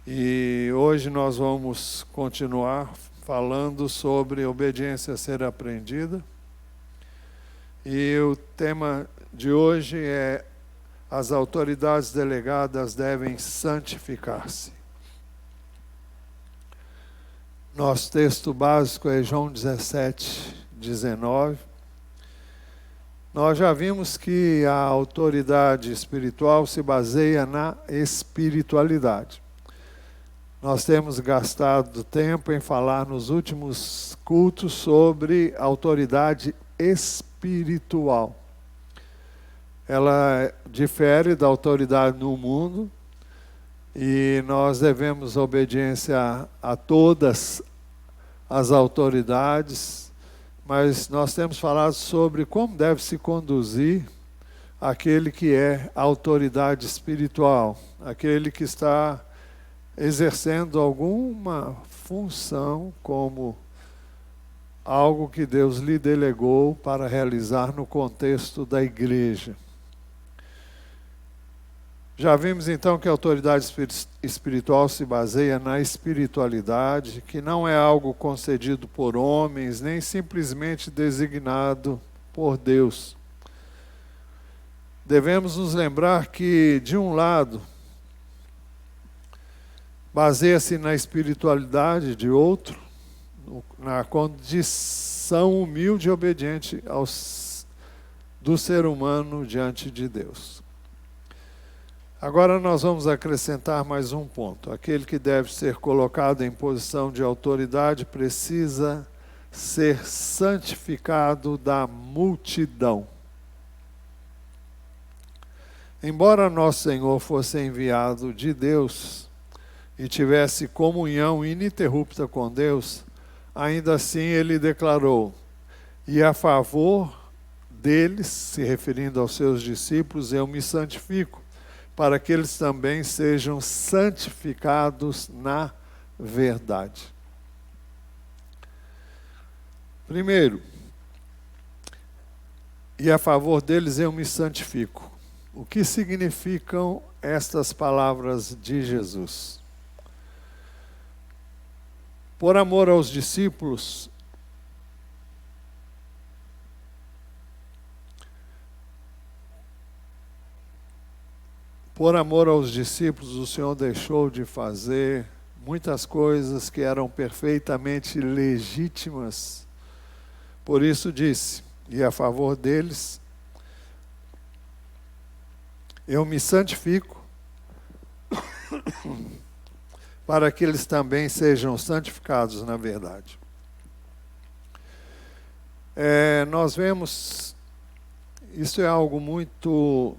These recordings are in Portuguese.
E hoje nós vamos continuar falando sobre obediência a ser aprendida. E o tema de hoje é: as autoridades delegadas devem santificar-se. Nosso texto básico é João 17:19. Nós já vimos que a autoridade espiritual se baseia na espiritualidade. Nós temos gastado tempo em falar nos últimos cultos sobre autoridade espiritual. Ela difere da autoridade no mundo e nós devemos obediência a todas as autoridades, mas nós temos falado sobre como deve se conduzir aquele que é autoridade espiritual, aquele que está exercendo alguma função como algo que Deus lhe delegou para realizar no contexto da igreja. Já vimos então que a autoridade espiritual se baseia na espiritualidade, que não é algo concedido por homens, nem simplesmente designado por Deus. Devemos nos lembrar que, de um lado, baseia-se na espiritualidade, de outro, na condição humilde e obediente do ser humano diante de Deus. Agora nós vamos acrescentar mais um ponto. Aquele que deve ser colocado em posição de autoridade precisa ser santificado da multidão. Embora nosso Senhor fosse enviado de Deus e tivesse comunhão ininterrupta com Deus, ainda assim ele declarou: e a favor deles, se referindo aos seus discípulos, eu me santifico, para que eles também sejam santificados na verdade. Primeiro, e a favor deles eu me santifico. O que significam estas palavras de Jesus? Por amor aos discípulos, o Senhor deixou de fazer muitas coisas que eram perfeitamente legítimas. Por isso disse, e a favor deles, eu me santifico, para que eles também sejam santificados na verdade. Nós vemos, isso é algo muito,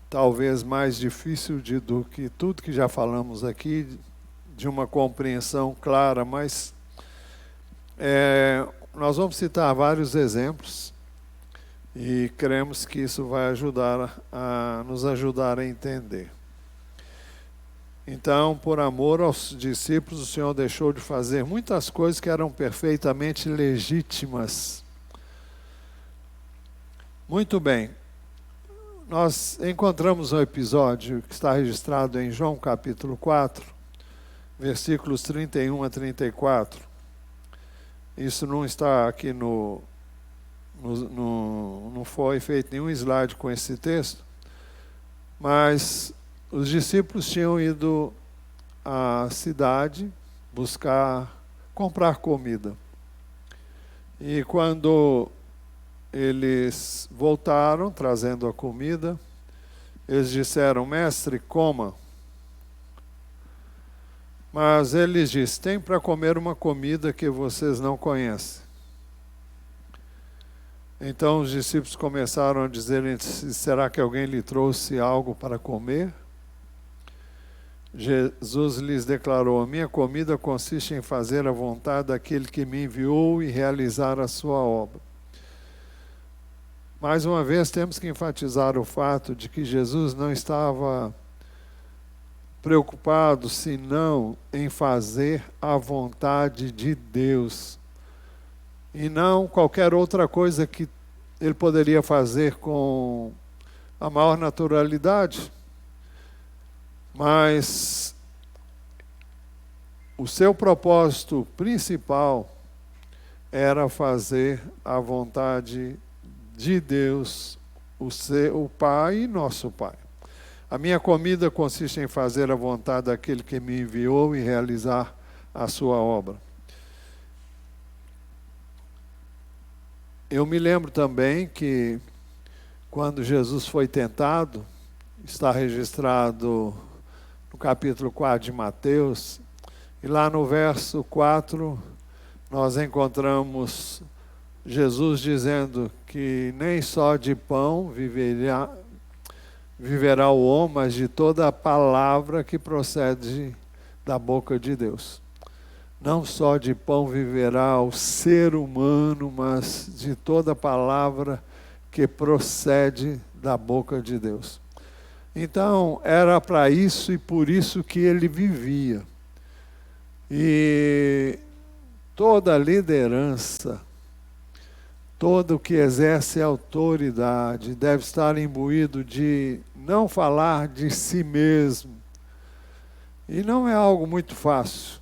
talvez mais difícil do que tudo que já falamos aqui, de uma compreensão clara, mas nós vamos citar vários exemplos e cremos que isso vai nos ajudar a entender. Então, por amor aos discípulos, o Senhor deixou de fazer muitas coisas que eram perfeitamente legítimas. Muito bem. Nós encontramos um episódio que está registrado em João capítulo 4, versículos 31 a 34. Isso não está aqui não foi feito nenhum slide com esse texto, mas os discípulos tinham ido à cidade comprar comida. E quando eles voltaram, trazendo a comida, eles disseram: mestre, coma. Mas ele lhes disse: tem para comer uma comida que vocês não conhecem. Então os discípulos começaram a dizer: será que alguém lhe trouxe algo para comer? Jesus lhes declarou: a minha comida consiste em fazer a vontade daquele que me enviou e realizar a sua obra. Mais uma vez temos que enfatizar o fato de que Jesus não estava preocupado senão em fazer a vontade de Deus, e não qualquer outra coisa que ele poderia fazer com a maior naturalidade. Mas o seu propósito principal era fazer a vontade de Deus, o Pai e nosso Pai. A minha comida consiste em fazer a vontade daquele que me enviou e realizar a sua obra. Eu me lembro também que quando Jesus foi tentado, está registrado no capítulo 4 de Mateus, e lá no verso 4 nós encontramos Jesus dizendo que nem só de pão viverá o homem, mas de toda a palavra que procede da boca de Deus. Não só de pão viverá o ser humano, mas de toda a palavra que procede da boca de Deus. Então, era para isso e por isso que ele vivia. E toda liderança, todo que exerce autoridade deve estar imbuído de não falar de si mesmo. E não é algo muito fácil.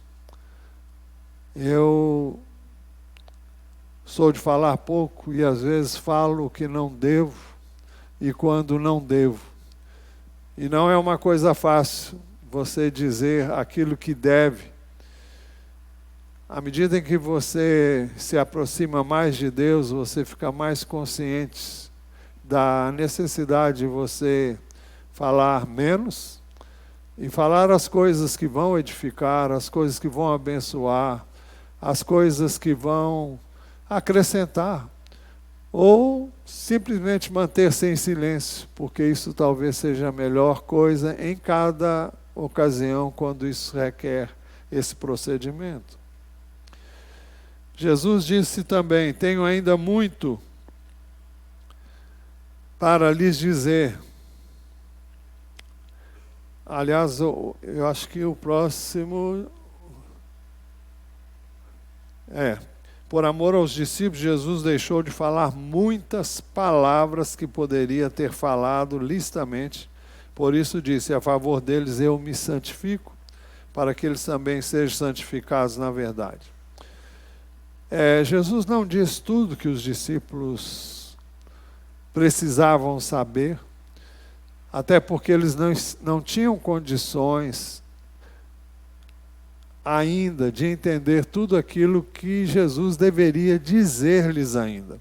Eu sou de falar pouco e às vezes falo o que não devo e quando não devo. E não é uma coisa fácil você dizer aquilo que deve. À medida em que você se aproxima mais de Deus, você fica mais consciente da necessidade de você falar menos e falar as coisas que vão edificar, as coisas que vão abençoar, as coisas que vão acrescentar. Ou simplesmente manter-se em silêncio, porque isso talvez seja a melhor coisa em cada ocasião quando isso requer esse procedimento. Jesus disse também: tenho ainda muito para lhes dizer. Aliás, eu acho que o próximo por amor aos discípulos, Jesus deixou de falar muitas palavras que poderia ter falado listamente. Por isso disse: a favor deles eu me santifico, para que eles também sejam santificados na verdade. Jesus não diz tudo que os discípulos precisavam saber, até porque eles não tinham condições ainda de entender tudo aquilo que Jesus deveria dizer-lhes ainda.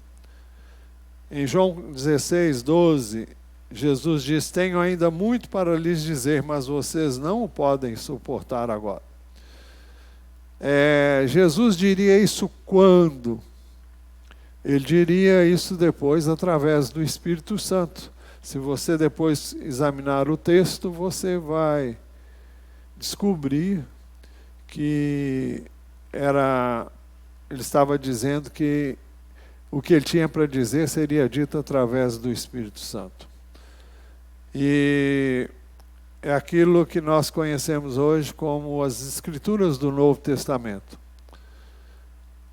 Em João 16, 12, Jesus diz: tenho ainda muito para lhes dizer, mas vocês não o podem suportar agora. Jesus diria isso quando? Ele diria isso depois através do Espírito Santo. Se você depois examinar o texto, você vai descobrir que ele estava dizendo que o que ele tinha para dizer seria dito através do Espírito Santo. E é aquilo que nós conhecemos hoje como as Escrituras do Novo Testamento.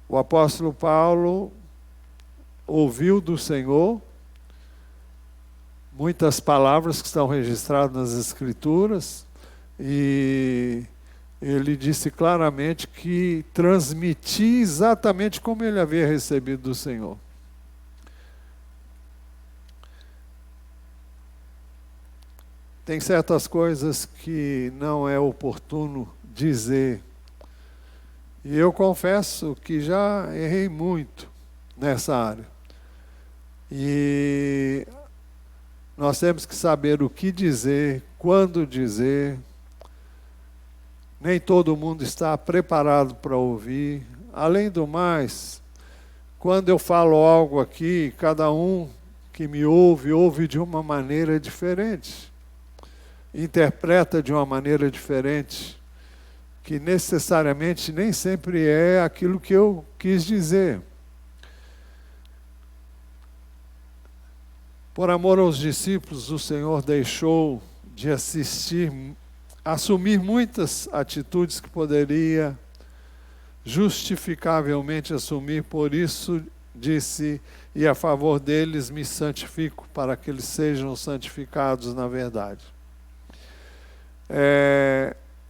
O apóstolo Paulo ouviu do Senhor muitas palavras que estão registradas nas Escrituras e ele disse claramente que transmitia exatamente como ele havia recebido do Senhor. Tem certas coisas que não é oportuno dizer. E eu confesso que já errei muito nessa área. E nós temos que saber o que dizer, quando dizer. Nem todo mundo está preparado para ouvir. Além do mais, quando eu falo algo aqui, cada um que me ouve de uma maneira diferente. Interpreta de uma maneira diferente, que necessariamente nem sempre é aquilo que eu quis dizer. Por amor aos discípulos, o Senhor deixou de assumir muitas atitudes que poderia justificavelmente assumir, por isso disse: e a favor deles me santifico, para que eles sejam santificados na verdade.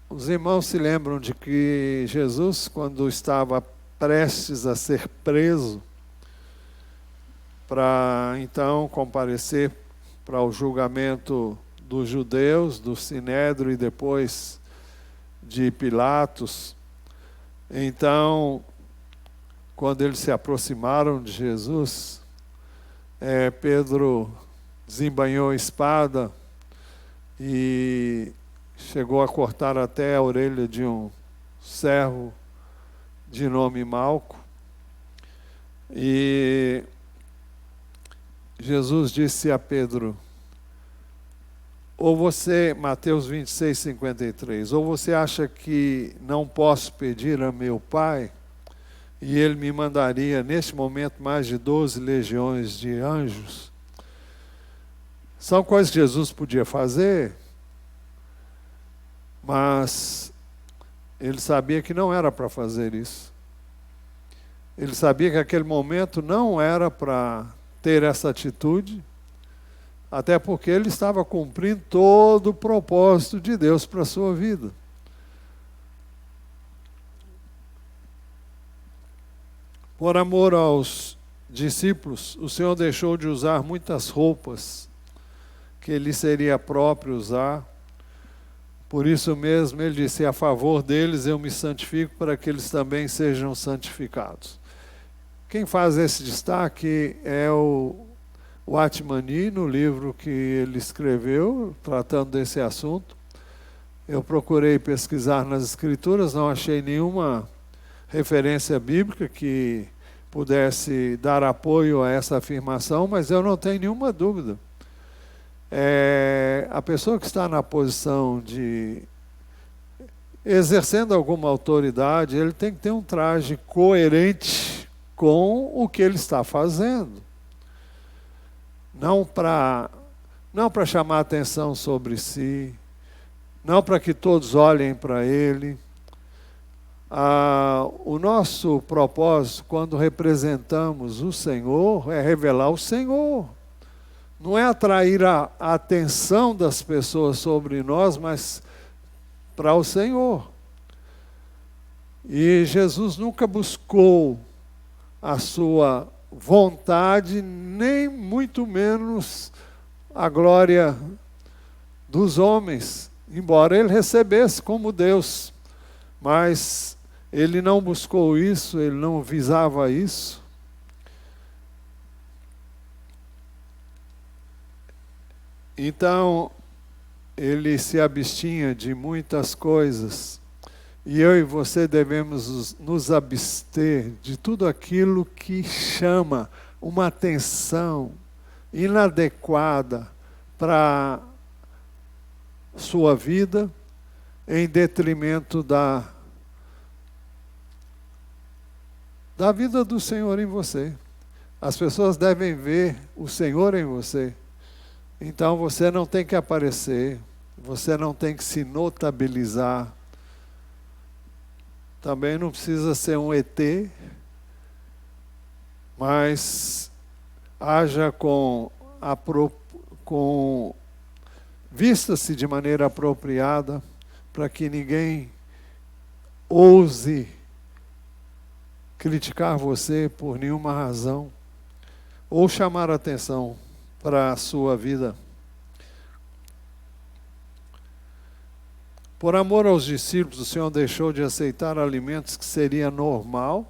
Os irmãos se lembram de que Jesus, quando estava prestes a ser preso, para então comparecer para o julgamento dos judeus, do Sinédrio e depois de Pilatos. Então, quando eles se aproximaram de Jesus, Pedro desembainhou a espada e chegou a cortar até a orelha de um servo de nome Malco. E Jesus disse a Pedro, Mateus 26, 53, ou você acha que não posso pedir a meu Pai, e Ele me mandaria, neste momento, mais de 12 legiões de anjos? São coisas que Jesus podia fazer, mas Ele sabia que não era para fazer isso. Ele sabia que aquele momento não era para ter essa atitude, até porque ele estava cumprindo todo o propósito de Deus para a sua vida. Por amor aos discípulos, o Senhor deixou de usar muitas roupas que lhe seria próprio usar. Por isso mesmo, ele disse, a favor deles eu me santifico para que eles também sejam santificados. Quem faz esse destaque é o Atmani, no livro que ele escreveu, tratando desse assunto. Eu procurei pesquisar nas Escrituras, não achei nenhuma referência bíblica que pudesse dar apoio a essa afirmação, mas eu não tenho nenhuma dúvida. A pessoa que está na posição de exercendo alguma autoridade, ele tem que ter um traje coerente com o que ele está fazendo. Não para chamar atenção sobre si, não para que todos olhem para ele. O nosso propósito, quando representamos o Senhor, é revelar o Senhor. Não é atrair a atenção das pessoas sobre nós, mas para o Senhor. E Jesus nunca buscou a sua vontade, nem muito menos a glória dos homens, embora ele recebesse como Deus. Mas ele não buscou isso, ele não visava isso. Então, ele se abstinha de muitas coisas. E eu e você devemos nos abster de tudo aquilo que chama uma atenção inadequada para a sua vida, em detrimento da vida do Senhor em você. As pessoas devem ver o Senhor em você. Então você não tem que aparecer, você não tem que se notabilizar. Também não precisa ser um ET, mas haja vista-se de maneira apropriada, para que ninguém ouse criticar você por nenhuma razão, ou chamar atenção para a sua vida. Por amor aos discípulos, o Senhor deixou de aceitar alimentos que seria normal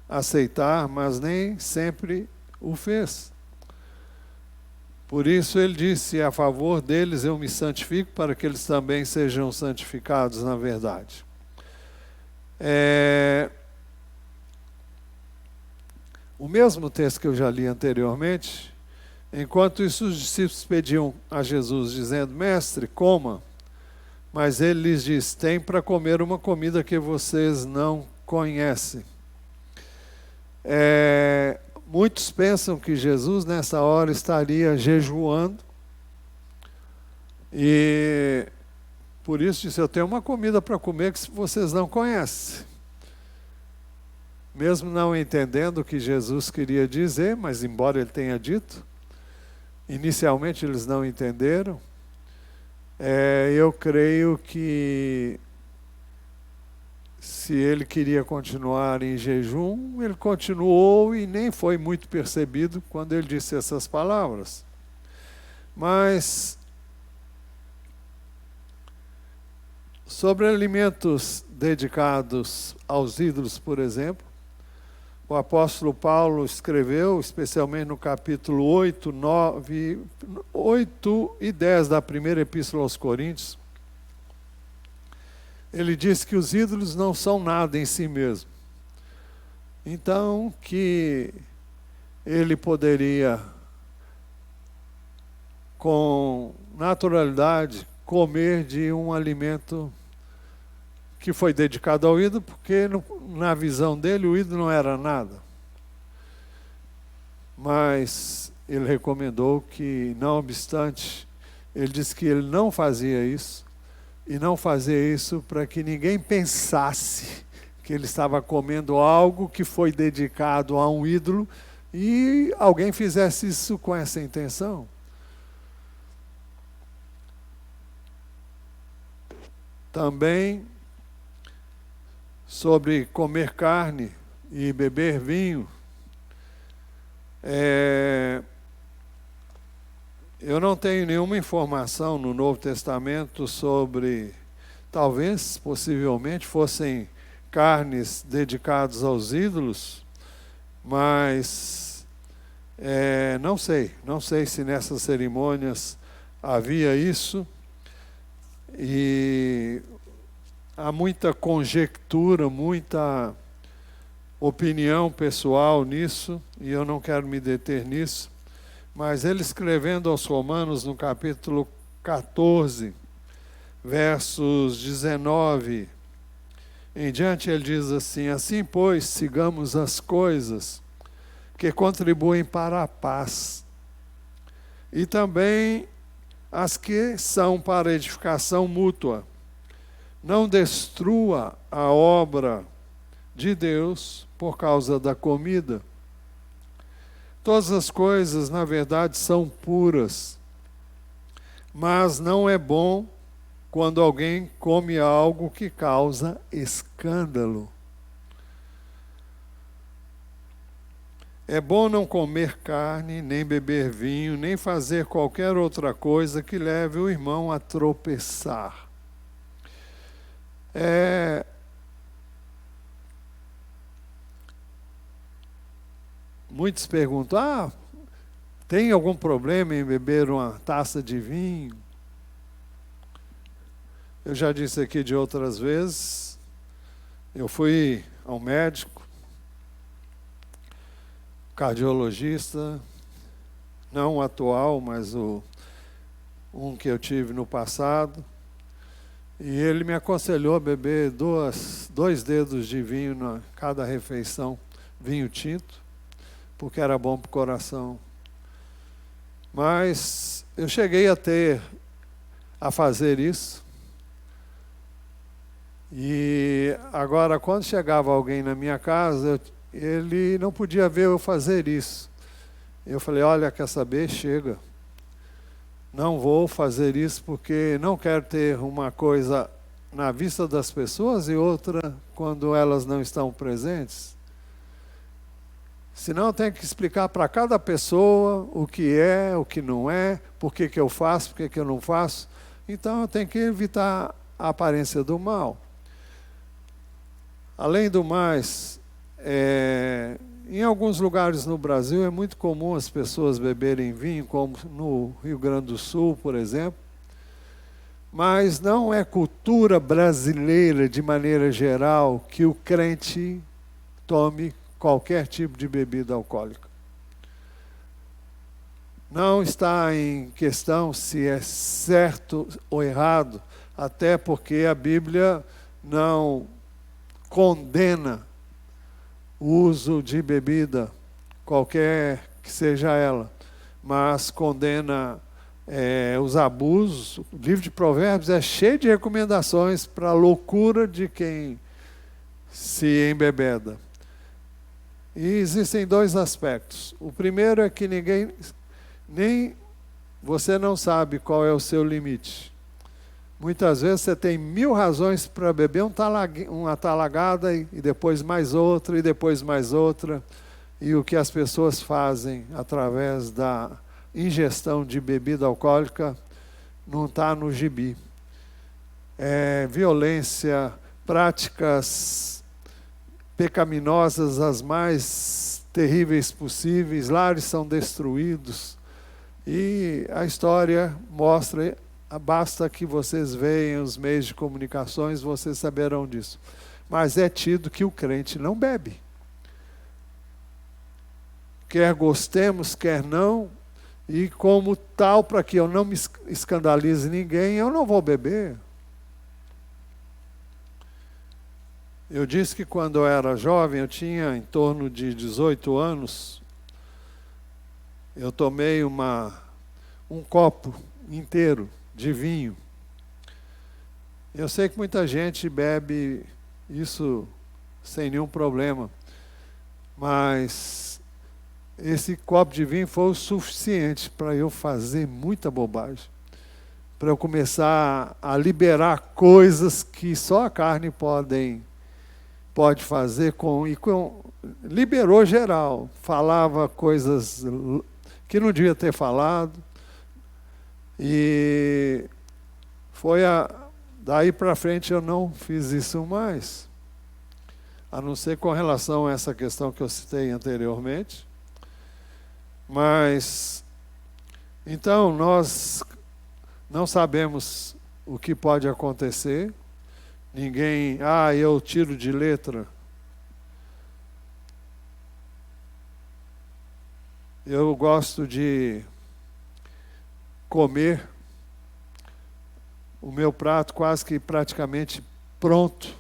aceitar, mas nem sempre o fez. Por isso ele disse, a favor deles eu me santifico, para que eles também sejam santificados na verdade. O mesmo texto que eu já li anteriormente, enquanto isso os discípulos pediam a Jesus, dizendo, mestre, coma. Mas ele lhes diz, tem para comer uma comida que vocês não conhecem. Muitos pensam que Jesus nessa hora estaria jejuando. E por isso disse, eu tenho uma comida para comer que vocês não conhecem. Mesmo não entendendo o que Jesus queria dizer, mas embora ele tenha dito, inicialmente eles não entenderam. Eu creio que se ele queria continuar em jejum, ele continuou e nem foi muito percebido quando ele disse essas palavras. Mas sobre alimentos dedicados aos ídolos, por exemplo, o apóstolo Paulo escreveu, especialmente no capítulo 8 e 10 da primeira epístola aos Coríntios, ele diz que os ídolos não são nada em si mesmo. Então, que ele poderia, com naturalidade, comer de um alimento que foi dedicado ao ídolo, porque na visão dele o ídolo não era nada. Mas ele recomendou que, não obstante, ele disse que ele não fazia isso, e não fazia isso para que ninguém pensasse que ele estava comendo algo que foi dedicado a um ídolo e alguém fizesse isso com essa intenção. Também sobre comer carne e beber vinho, eu não tenho nenhuma informação no Novo Testamento sobre, talvez, possivelmente, fossem carnes dedicadas aos ídolos, mas não sei se nessas cerimônias havia isso, e há muita conjectura, muita opinião pessoal nisso, e eu não quero me deter nisso. Mas ele escrevendo aos Romanos, no capítulo 14, versos 19 em diante, ele diz assim: assim, pois, sigamos as coisas que contribuem para a paz, e também as que são para edificação mútua. Não destrua a obra de Deus por causa da comida. Todas as coisas, na verdade, são puras, mas não é bom quando alguém come algo que causa escândalo. É bom não comer carne, nem beber vinho, nem fazer qualquer outra coisa que leve o irmão a tropeçar. Muitos perguntam, tem algum problema em beber uma taça de vinho? Eu já disse aqui de outras vezes, eu fui ao médico, cardiologista, não o atual, mas um que eu tive no passado, e ele me aconselhou a beber 2 dedos de vinho na cada refeição, vinho tinto, porque era bom para o coração. Mas eu cheguei a fazer isso. E agora, quando chegava alguém na minha casa, ele não podia ver eu fazer isso. Eu falei, olha, quer saber? Chega. Não vou fazer isso porque não quero ter uma coisa na vista das pessoas e outra quando elas não estão presentes. Senão eu tenho que explicar para cada pessoa o que é, o que não é, por que eu faço, por que eu não faço. Então eu tenho que evitar a aparência do mal. Além do mais, em alguns lugares no Brasil é muito comum as pessoas beberem vinho, como no Rio Grande do Sul, por exemplo. Mas não é cultura brasileira, de maneira geral, que o crente tome qualquer tipo de bebida alcoólica. Não está em questão se é certo ou errado, até porque a Bíblia não condena o uso de bebida, qualquer que seja ela, mas condena os abusos. O livro de Provérbios é cheio de recomendações para a loucura de quem se embebeda. E existem 2 aspectos. O primeiro é que nem você não sabe qual é o seu limite. Muitas vezes você tem 1000 razões para beber uma talagada e depois mais outra e depois mais outra. E o que as pessoas fazem através da ingestão de bebida alcoólica não está no gibi. É violência, práticas pecaminosas as mais terríveis possíveis, lares são destruídos. E a história mostra, basta que vocês vejam os meios de comunicações, vocês saberão disso. Mas é tido que o crente não bebe. Quer gostemos, quer não, e como tal, para que eu não me escandalize ninguém, eu não vou beber. Eu disse que quando eu era jovem, eu tinha em torno de 18 anos, eu tomei um copo inteiro de vinho. Eu sei que muita gente bebe isso sem nenhum problema, mas esse copo de vinho foi o suficiente para eu fazer muita bobagem, para eu começar a liberar coisas que só a carne pode fazer liberou geral, falava coisas que não devia ter falado, e daí para frente eu não fiz isso mais, a não ser com relação a essa questão que eu citei anteriormente. Mas, então, nós não sabemos o que pode acontecer. Ninguém, eu tiro de letra. Eu gosto de comer o meu prato quase que praticamente pronto,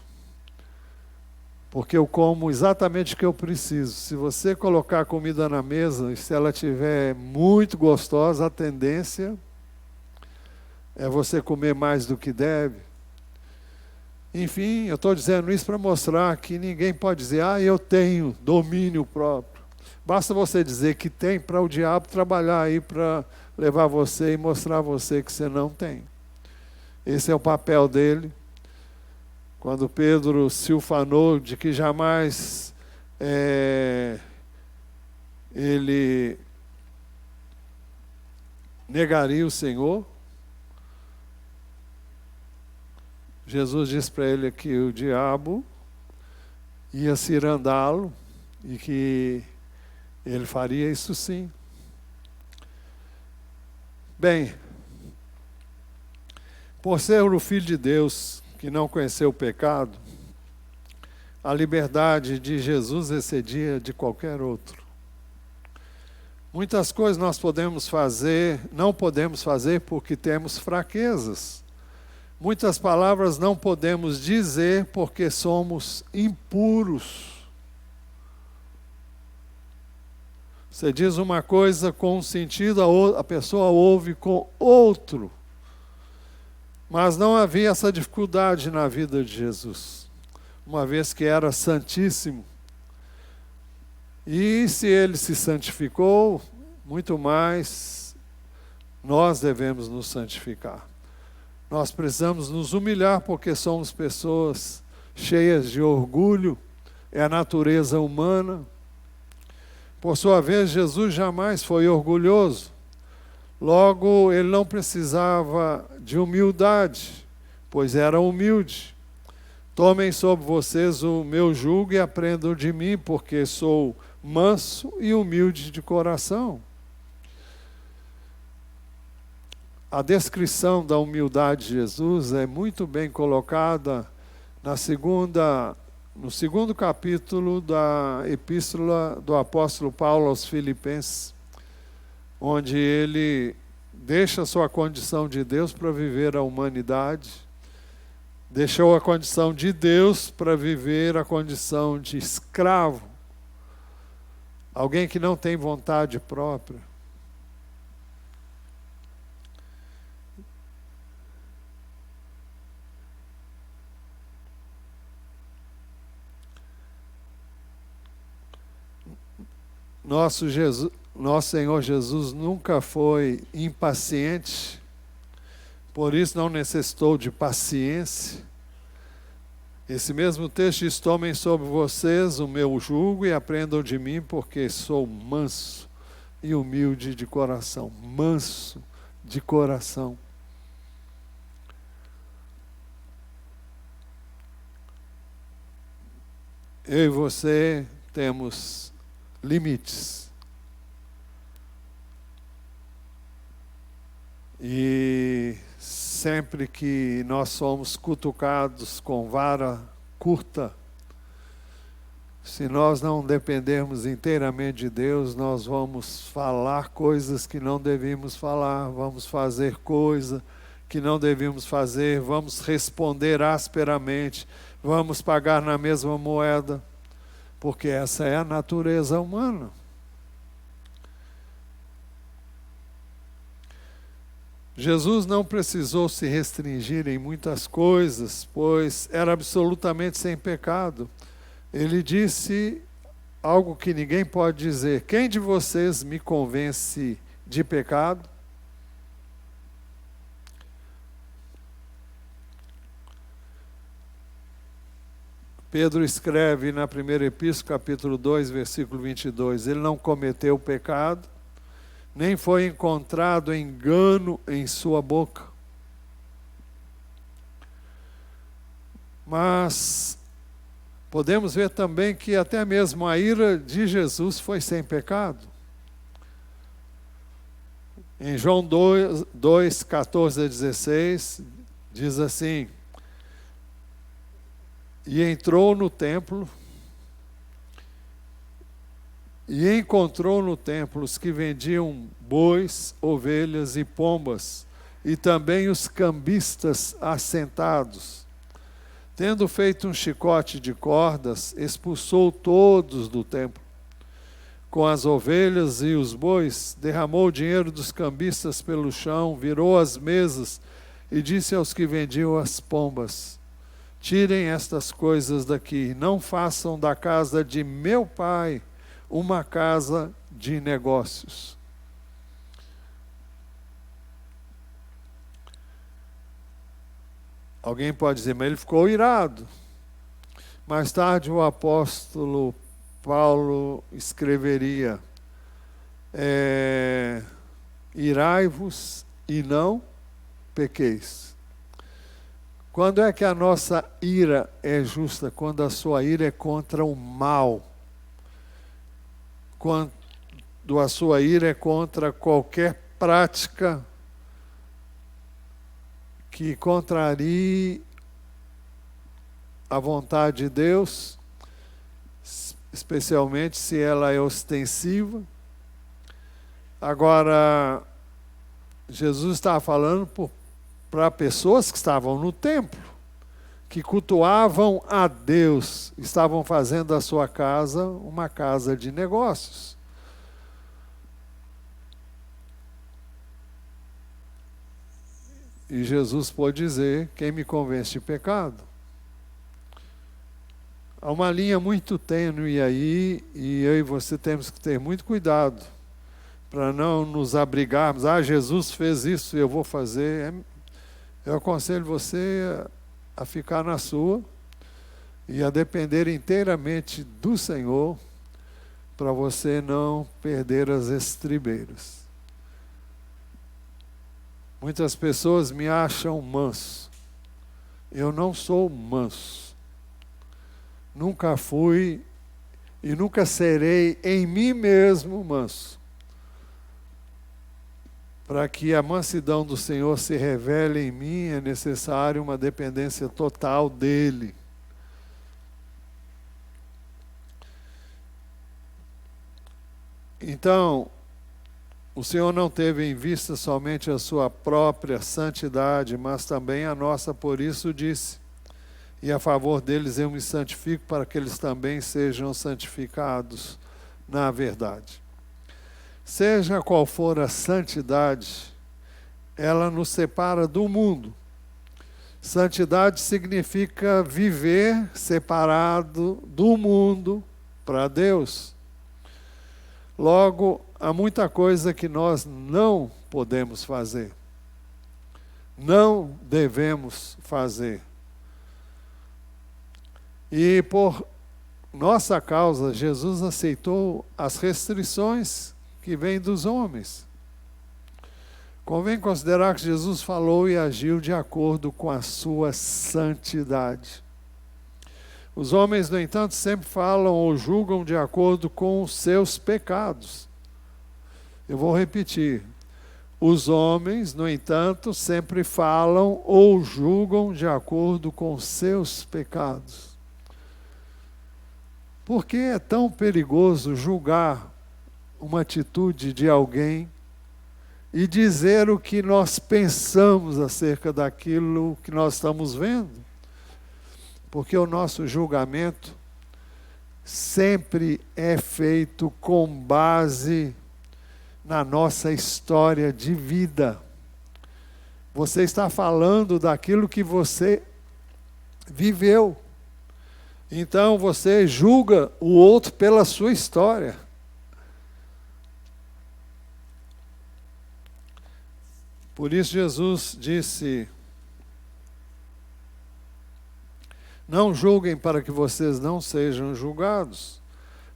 porque eu como exatamente o que eu preciso. Se você colocar comida na mesa e se ela estiver muito gostosa, a tendência é você comer mais do que deve. Enfim, eu estou dizendo isso para mostrar que ninguém pode dizer, eu tenho domínio próprio. Basta você dizer que tem, para o diabo trabalhar aí para levar você e mostrar a você que você não tem. Esse é o papel dele. Quando Pedro se ufanou de que jamais ele negaria o Senhor, Jesus disse para ele que o diabo ia cirandá-lo e que ele faria isso sim. Bem, por ser o Filho de Deus, que não conheceu o pecado, a liberdade de Jesus excedia de qualquer outro. Muitas coisas nós não podemos fazer porque temos fraquezas. Muitas palavras não podemos dizer porque somos impuros. Você diz uma coisa com um sentido, a pessoa ouve com outro. Mas não havia essa dificuldade na vida de Jesus, uma vez que era santíssimo. E se ele se santificou, muito mais nós devemos nos santificar. Nós precisamos nos humilhar porque somos pessoas cheias de orgulho, é a natureza humana. Por sua vez, Jesus jamais foi orgulhoso. Logo, ele não precisava de humildade, pois era humilde. Tomem sobre vocês o meu jugo e aprendam de mim, porque sou manso e humilde de coração. A descrição da humildade de Jesus é muito bem colocada no segundo capítulo da epístola do apóstolo Paulo aos Filipenses, onde ele deixa a sua condição de Deus para viver a humanidade, deixou a condição de Deus para viver a condição de escravo, alguém que não tem vontade própria. Nosso Senhor Jesus nunca foi impaciente por isso não necessitou de paciência. Esse mesmo texto diz: tomem sobre vocês o meu jugo e aprendam de mim, porque sou manso e humilde de coração. Manso de coração. Eu e você temos limites. E sempre que nós somos cutucados com vara curta, se nós não dependermos inteiramente de Deus, nós vamos falar coisas que não devíamos falar, vamos fazer coisa que não devíamos fazer, vamos responder asperamente, vamos pagar na mesma moeda, porque essa é a natureza humana. Jesus não precisou se restringir em muitas coisas, pois era absolutamente sem pecado. Ele disse algo que ninguém pode dizer: quem de vocês me convence de pecado? Pedro escreve na primeira epístola, capítulo 2, versículo 22, ele não cometeu pecado, nem foi encontrado engano em sua boca. Mas podemos ver também que até mesmo a ira de Jesus foi sem pecado. Em João 2, 14 a 16, diz assim: e entrou no templo, e encontrou no templo os que vendiam bois, ovelhas e pombas, e também os cambistas assentados. Tendo feito um chicote de cordas, expulsou todos do templo. Com as ovelhas e os bois, derramou o dinheiro dos cambistas pelo chão, virou as mesas e disse aos que vendiam as pombas: tirem estas coisas daqui, não façam da casa de meu pai uma casa de negócios. Alguém pode dizer, mas ele ficou irado. Mais tarde o apóstolo Paulo escreveria: irai-vos e não pequeis. Quando é que a nossa ira é justa? Quando a sua ira é contra o mal. Quando a sua ira é contra qualquer prática que contrarie a vontade de Deus, especialmente se ela é ostensiva. Agora, Jesus estava falando para pessoas que estavam no templo, que cultuavam a Deus, estavam fazendo da sua casa uma casa de negócios. E Jesus pôde dizer: quem me convence de pecado? Há uma linha muito tênue aí, e eu e você temos que ter muito cuidado para não nos abrigarmos. Jesus fez isso, eu vou fazer. Eu aconselho você a ficar na sua e a depender inteiramente do Senhor, para você não perder as estribeiras. Muitas pessoas me acham manso. Eu não sou manso. Nunca fui e nunca serei em mim mesmo manso. Para que a mansidão do Senhor se revele em mim, é necessário uma dependência total dEle. Então, o Senhor não teve em vista somente a sua própria santidade, mas também a nossa, por isso disse: e a favor deles eu me santifico, para que eles também sejam santificados na verdade. Seja qual for a santidade, ela nos separa do mundo. Santidade significa viver separado do mundo para Deus. Logo, há muita coisa que nós não podemos fazer. não devemos fazer. E por nossa causa, Jesus aceitou as restrições que vêm dos homens. Convém considerar que Jesus falou e agiu de acordo com a sua santidade. Os homens, no entanto, sempre falam ou julgam de acordo com os seus pecados. Eu vou repetir. Os homens, no entanto, sempre falam ou julgam de acordo com os seus pecados. Por que é tão perigoso julgar uma atitude de alguém e dizer o que nós pensamos acerca daquilo que nós estamos vendo? Porque o nosso julgamento sempre é feito com base na nossa história de vida. Você está falando daquilo que você viveu. Então você julga o outro pela sua história. Por isso Jesus disse: não julguem para que vocês não sejam julgados,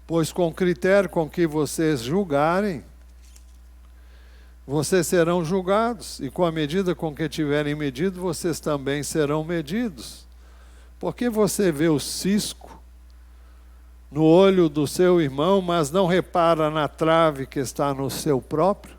pois com o critério com que vocês julgarem, vocês serão julgados, e com a medida com que tiverem medido, vocês também serão medidos. Por que você vê o cisco no olho do seu irmão, mas não repara na trave que está no seu próprio?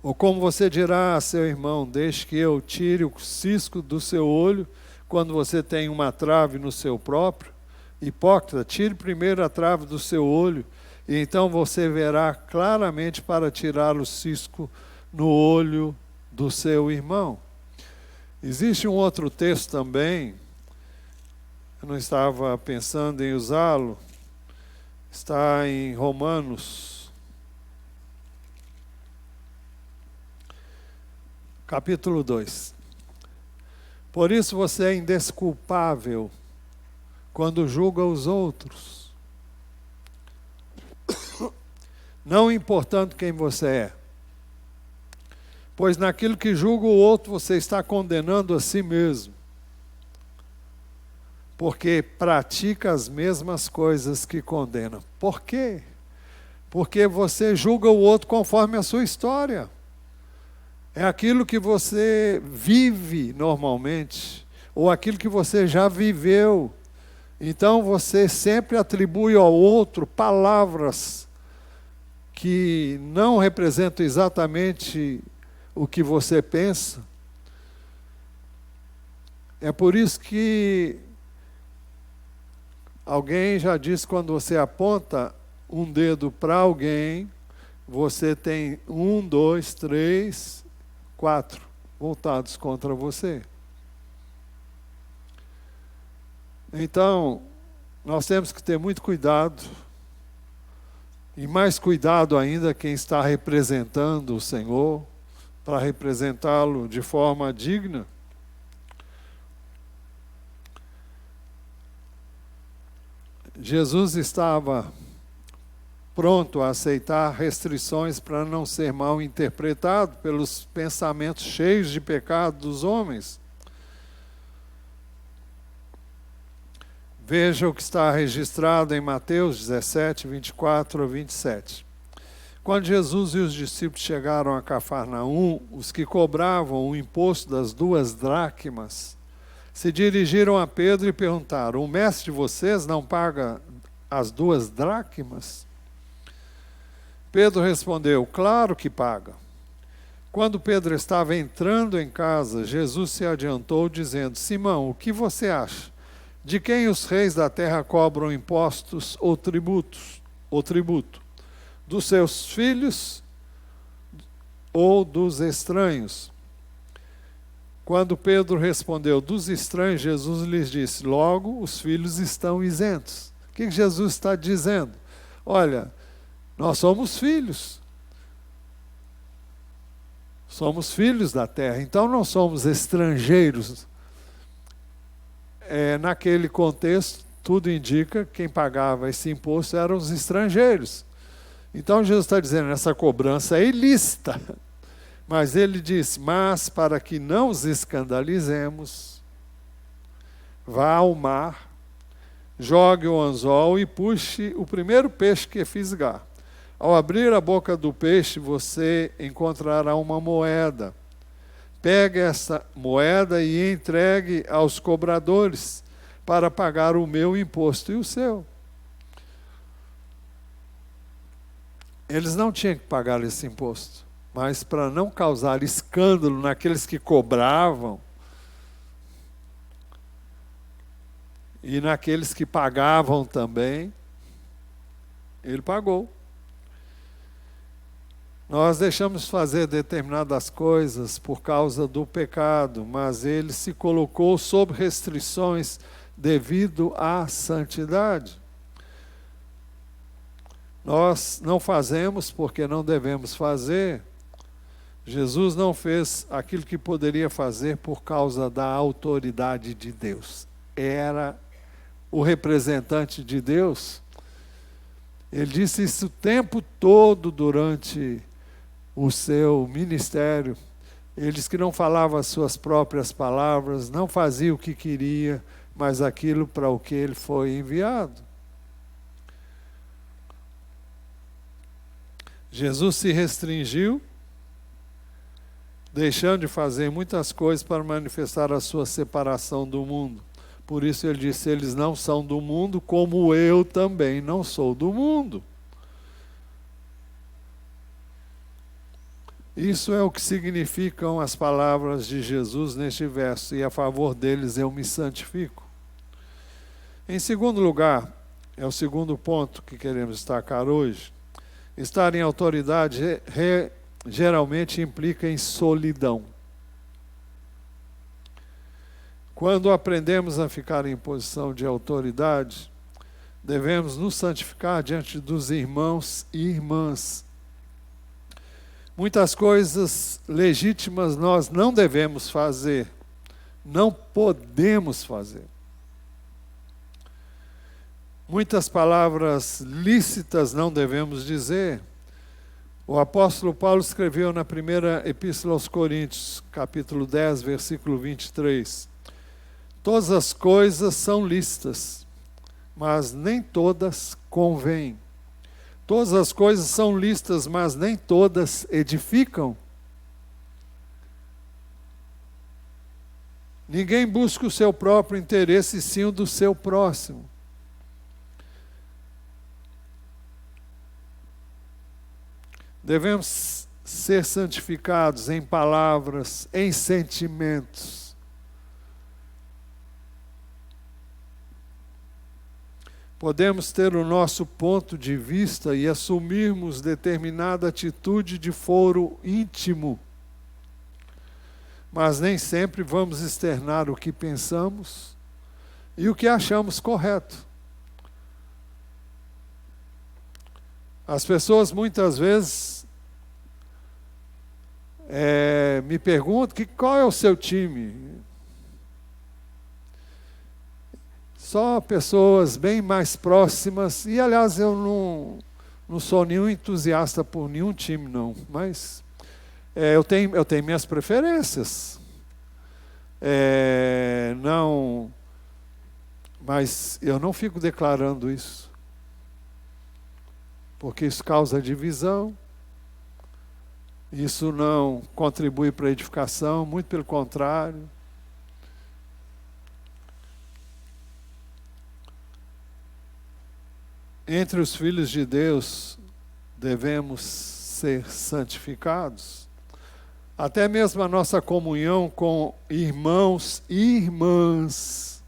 Ou como você dirá a seu irmão: deixe que eu tire o cisco do seu olho, quando você tem uma trave no seu próprio? Hipócrita, tire primeiro a trave do seu olho, e então você verá claramente para tirar o cisco no olho do seu irmão. Existe um outro texto também, eu não estava pensando em usá-lo, está em Romanos, capítulo 2. Por isso você é indesculpável quando julga os outros, não importando quem você é. Pois naquilo que julga o outro, você está condenando a si mesmo. Porque pratica as mesmas coisas que condena. Por quê? Porque você julga o outro conforme a sua história. É aquilo que você vive normalmente, ou aquilo que você já viveu. Então você sempre atribui ao outro palavras que não representam exatamente o que você pensa. É por isso que alguém já disse: quando você aponta um dedo para alguém, você tem 1, 2, 3, 4 voltados contra você. Então, nós temos que ter muito cuidado, e mais cuidado ainda quem está representando o Senhor, para representá-lo de forma digna. Jesus estava pronto a aceitar restrições para não ser mal interpretado pelos pensamentos cheios de pecado dos homens. Veja o que está registrado em Mateus 17, 24 a 27. Quando Jesus e os discípulos chegaram a Cafarnaum, os que cobravam o imposto das 2 dracmas se dirigiram a Pedro e perguntaram: o mestre de vocês não paga as 2 dracmas? Pedro respondeu: claro que paga. Quando Pedro estava entrando em casa, Jesus se adiantou dizendo: Simão, o que você acha? De quem os reis da terra cobram impostos ou tributo? Dos seus filhos ou dos estranhos? Quando Pedro respondeu: dos estranhos, Jesus lhes disse: logo os filhos estão isentos. O que Jesus está dizendo? Olha, nós somos filhos. Somos filhos da terra, então não somos estrangeiros. Naquele contexto, tudo indica que quem pagava esse imposto eram os estrangeiros. Então Jesus está dizendo, essa cobrança é ilícita. Mas ele disse, mas para que não os escandalizemos, vá ao mar, jogue o anzol e puxe o primeiro peixe que fisgar. Ao abrir a boca do peixe, você encontrará uma moeda. Pegue essa moeda e entregue aos cobradores para pagar o meu imposto e o seu. Eles não tinham que pagar esse imposto, mas para não causar escândalo naqueles que cobravam e naqueles que pagavam também, ele pagou. Nós deixamos fazer determinadas coisas por causa do pecado, mas ele se colocou sob restrições devido à santidade. Nós não fazemos porque não devemos fazer. Jesus não fez aquilo que poderia fazer por causa da autoridade de Deus. Era o representante de Deus. Ele disse isso o tempo todo durante o seu ministério. Ele disse que não falava as suas próprias palavras, não fazia o que queria, mas aquilo para o que ele foi enviado. Jesus se restringiu, deixando de fazer muitas coisas para manifestar a sua separação do mundo. Por isso ele disse, eles não são do mundo, como eu também não sou do mundo. Isso é o que significam as palavras de Jesus neste verso, e a favor deles eu me santifico. Em segundo lugar, é o segundo ponto que queremos destacar hoje, estar em autoridade geralmente implica em solidão. Quando aprendemos a ficar em posição de autoridade, devemos nos santificar diante dos irmãos e irmãs. Muitas coisas legítimas nós não devemos fazer, não podemos fazer. Muitas palavras lícitas não devemos dizer. O apóstolo Paulo escreveu na primeira epístola aos Coríntios, capítulo 10, versículo 23. Todas as coisas são lícitas, mas nem todas convêm. Todas as coisas são lícitas, mas nem todas edificam. Ninguém busca o seu próprio interesse, sim o do seu próximo. Devemos ser santificados em palavras, em sentimentos. Podemos ter o nosso ponto de vista e assumirmos determinada atitude de foro íntimo, mas nem sempre vamos externar o que pensamos e o que achamos correto. As pessoas muitas vezes me perguntam qual é o seu time. Só pessoas bem mais próximas, e aliás eu não sou nenhum entusiasta por nenhum time não, mas eu tenho minhas preferências. Mas eu não fico declarando isso, porque isso causa divisão, isso não contribui para a edificação, muito pelo contrário. Entre os filhos de Deus, devemos ser santificados. Até mesmo a nossa comunhão com irmãos e irmãs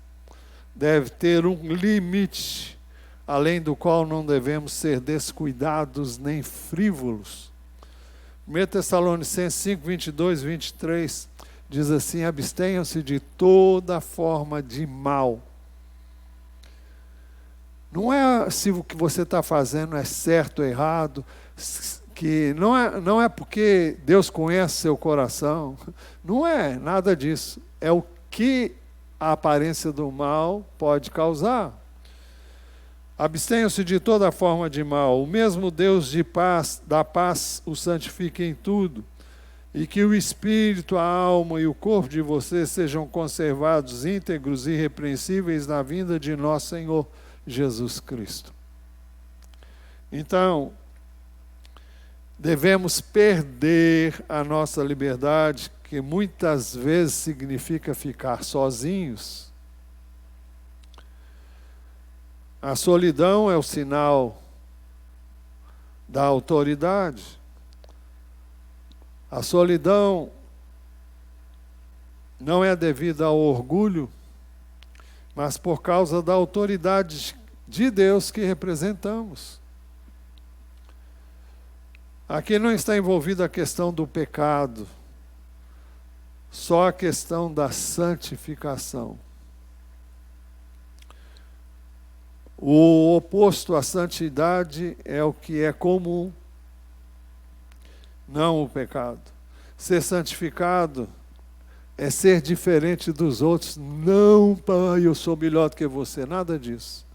deve ter um limite, além do qual não devemos ser descuidados nem frívolos. 1 Tessalonicenses 5, 22, 23, diz assim, abstenham-se de toda forma de mal. Não é se o que você está fazendo é certo ou errado, que não é porque Deus conhece seu coração, não é nada disso. É o que a aparência do mal pode causar. Abstenham-se de toda forma de mal. O mesmo Deus de paz, da paz, o santifique em tudo. E que o espírito, a alma e o corpo de vocês sejam conservados íntegros e irrepreensíveis na vinda de nosso Senhor Jesus Cristo. Então, devemos perder a nossa liberdade, que muitas vezes significa ficar sozinhos. A solidão é o sinal da autoridade. A solidão não é devida ao orgulho, mas por causa da autoridade de Deus que representamos. Aqui não está envolvida a questão do pecado, só a questão da santificação. O oposto à santidade é o que é comum, não o pecado. Ser santificado é ser diferente dos outros. Não, pai, eu sou melhor do que você. Nada disso.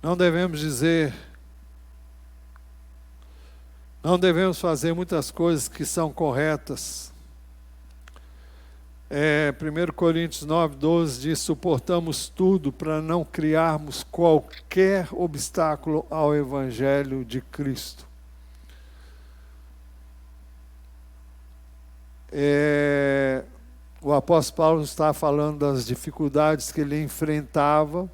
Não devemos dizer, não devemos fazer muitas coisas que são corretas. 1 Coríntios 9:12 diz: suportamos tudo para não criarmos qualquer obstáculo ao Evangelho de Cristo. O apóstolo Paulo está falando das dificuldades que ele enfrentava,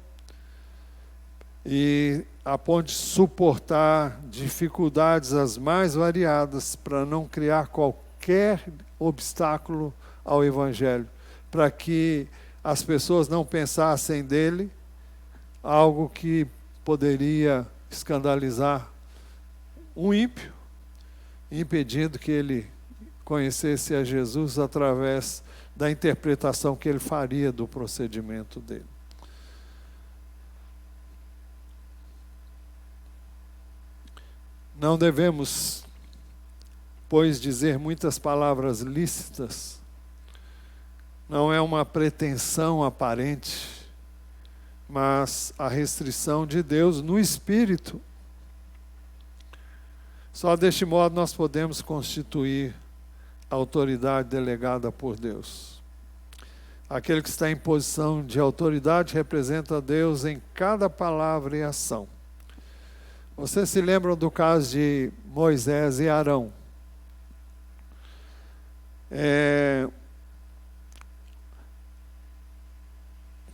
e a ponto de suportar dificuldades as mais variadas para não criar qualquer obstáculo ao Evangelho, para que as pessoas não pensassem dele algo que poderia escandalizar um ímpio, impedindo que ele conhecesse a Jesus através da interpretação que ele faria do procedimento dele. Não devemos, pois, dizer muitas palavras lícitas. Não é uma pretensão aparente, mas a restrição de Deus no Espírito. Só deste modo nós podemos constituir a autoridade delegada por Deus. Aquele que está em posição de autoridade representa Deus em cada palavra e ação. Vocês se lembram do caso de Moisés e Arão?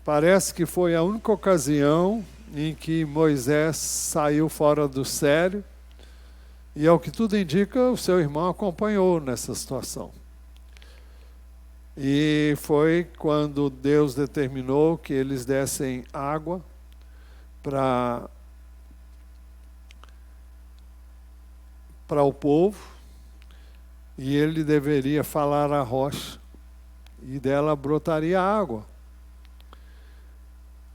Parece que foi a única ocasião em que Moisés saiu fora do sério, e ao que tudo indica, o seu irmão acompanhou nessa situação. E foi quando Deus determinou que eles dessem água para o povo, e ele deveria falar à rocha, e dela brotaria água.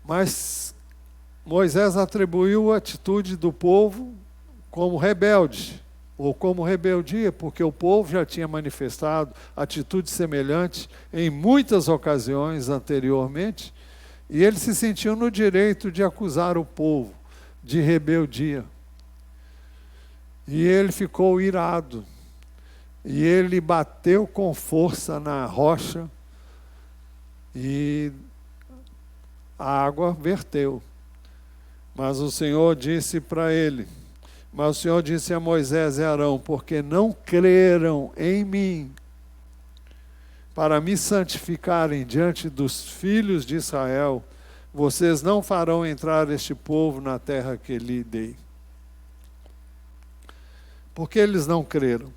Mas Moisés atribuiu a atitude do povo como rebelde, ou como rebeldia, porque o povo já tinha manifestado atitude semelhante em muitas ocasiões anteriormente, e ele se sentiu no direito de acusar o povo de rebeldia. E ele ficou irado, e ele bateu com força na rocha, e a água verteu. Mas o Senhor disse para ele, mas o Senhor disse a Moisés e Arão: porque não creram em mim, para me santificarem diante dos filhos de Israel, vocês não farão entrar este povo na terra que lhe dei. Por que eles não creram?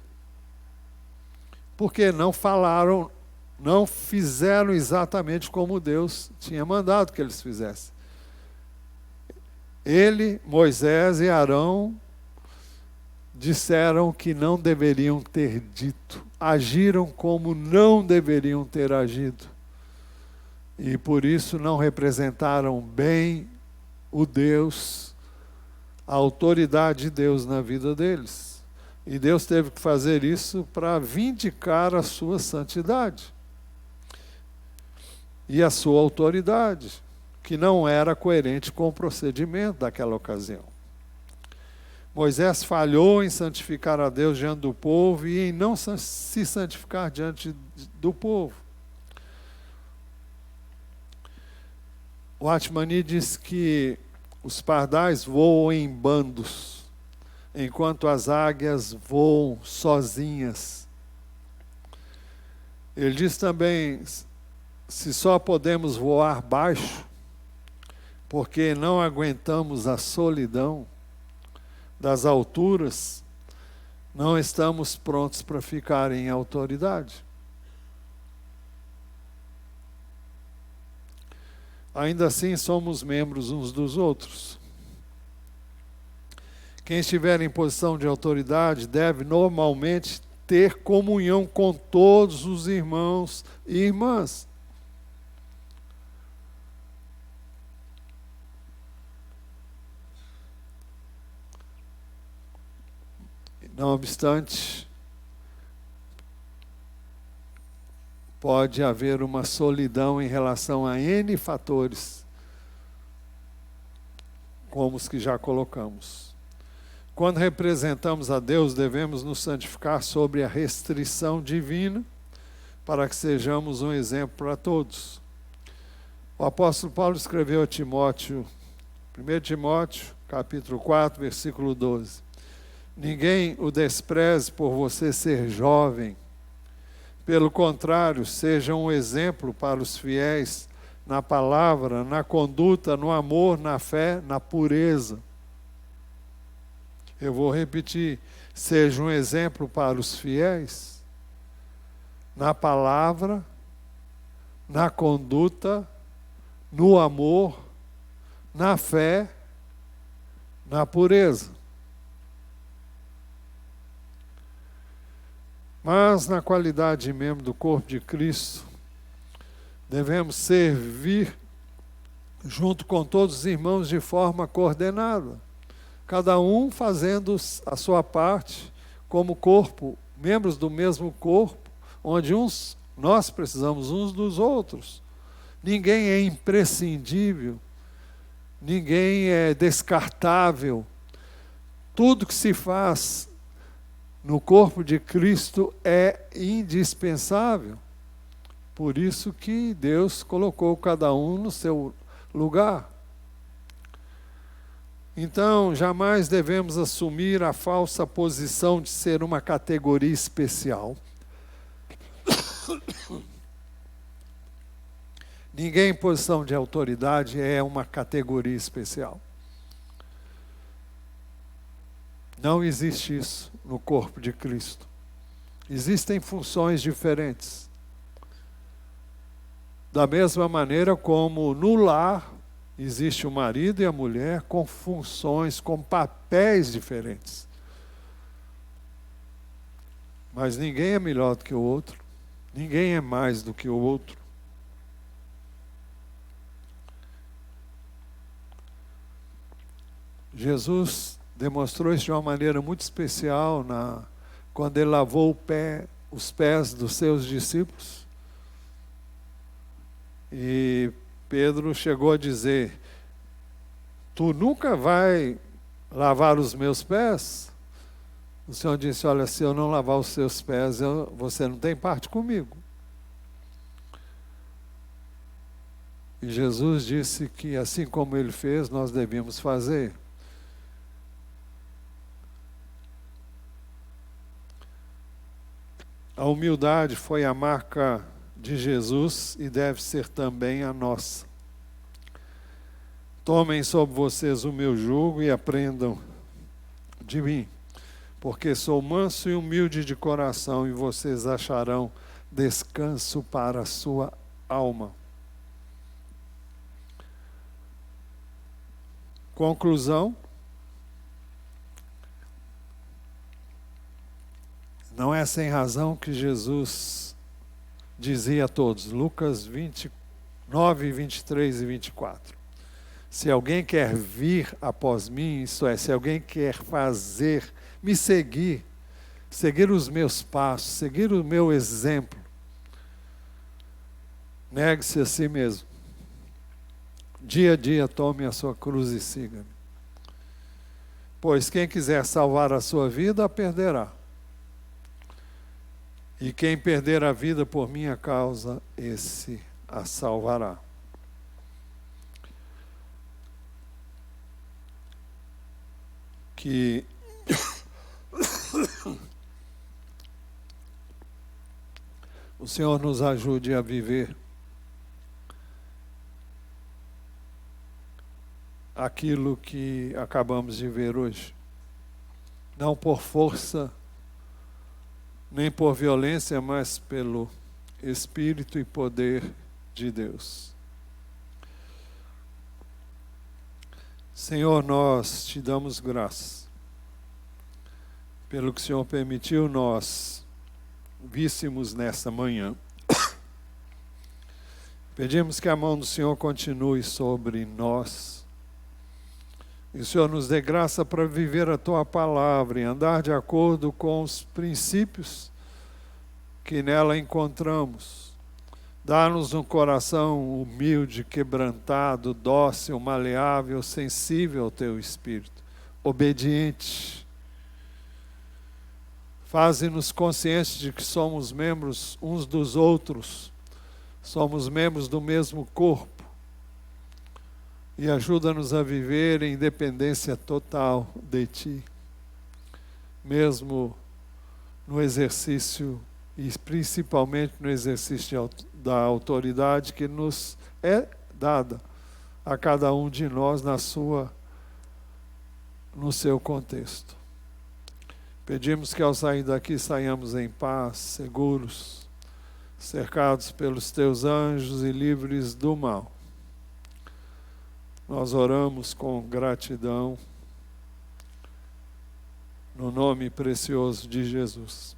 Porque não falaram, não fizeram exatamente como Deus tinha mandado que eles fizessem. Ele, Moisés e Arão disseram que não deveriam ter dito, agiram como não deveriam ter agido, e por isso não representaram bem o Deus, a autoridade de Deus na vida deles. E Deus teve que fazer isso para vindicar a sua santidade e a sua autoridade. que não era coerente com o procedimento daquela ocasião. Moisés falhou em santificar a Deus diante do povo e em não se santificar diante do povo. O Atmani diz que os pardais voam em bandos, enquanto as águias voam sozinhas. Ele diz também, se só podemos voar baixo, porque não aguentamos a solidão das alturas, não estamos prontos para ficar em autoridade. Ainda assim, somos membros uns dos outros. Quem estiver em posição de autoridade deve normalmente ter comunhão com todos os irmãos e irmãs. Não obstante, pode haver uma solidão em relação a N fatores, como os que já colocamos. Quando representamos a Deus, devemos nos santificar sobre a restrição divina, para que sejamos um exemplo para todos. O apóstolo Paulo escreveu a Timóteo, 1 Timóteo, capítulo 4, versículo 12. Ninguém o despreze por você ser jovem. Pelo contrário, seja um exemplo para os fiéis na palavra, na conduta, no amor, na fé, na pureza. Eu vou repetir, seja um exemplo para os fiéis na palavra, na conduta, no amor, na fé, na pureza. Mas, na qualidade de membro do corpo de Cristo, devemos servir junto com todos os irmãos de forma coordenada, cada um fazendo a sua parte como corpo, membros do mesmo corpo, onde nós precisamos uns dos outros. Ninguém é imprescindível, ninguém é descartável. Tudo que se faz no corpo de Cristo é indispensável. Por isso que Deus colocou cada um no seu lugar. Então, jamais devemos assumir a falsa posição de ser uma categoria especial. Ninguém em posição de autoridade é uma categoria especial. Não existe isso no corpo de Cristo. Existem funções diferentes. Da mesma maneira como no lar existe o marido e a mulher com funções, com papéis diferentes. Mas ninguém é melhor do que o outro. Ninguém é mais do que o outro. Jesus demonstrou isso de uma maneira muito especial quando ele lavou os pés dos seus discípulos. E Pedro chegou a dizer, tu nunca vai lavar os meus pés? O Senhor disse, olha, se eu não lavar os seus pés, você não tem parte comigo. E Jesus disse que assim como ele fez, nós devíamos fazer. A humildade foi a marca de Jesus e deve ser também a nossa. Tomem sobre vocês o meu jugo e aprendam de mim, porque sou manso e humilde de coração, e vocês acharão descanso para a sua alma. Conclusão. Não é sem razão que Jesus dizia a todos, Lucas 29, 23 e 24. Se alguém quer vir após mim, isto é, se alguém quer me seguir os meus passos, seguir o meu exemplo, negue-se a si mesmo. Dia a dia tome a sua cruz e siga-me. Pois quem quiser salvar a sua vida, a perderá. E quem perder a vida por minha causa, esse a salvará. Que o Senhor nos ajude a viver aquilo que acabamos de ver hoje. Não por força, nem por violência, mas pelo Espírito e poder de Deus. Senhor, nós te damos graças pelo que o Senhor permitiu nós víssemos nesta manhã. Pedimos que a mão do Senhor continue sobre nós. E o Senhor nos dê graça para viver a Tua palavra e andar de acordo com os princípios que nela encontramos. Dá-nos um coração humilde, quebrantado, dócil, maleável, sensível ao Teu Espírito, obediente. Faze-nos conscientes de que somos membros uns dos outros, somos membros do mesmo corpo. E ajuda-nos a viver em dependência total de Ti, mesmo no exercício, e principalmente no exercício da autoridade que nos é dada a cada um de nós no seu contexto. Pedimos que ao sair daqui saiamos em paz, seguros, cercados pelos Teus anjos e livres do mal. Nós oramos com gratidão, no nome precioso de Jesus.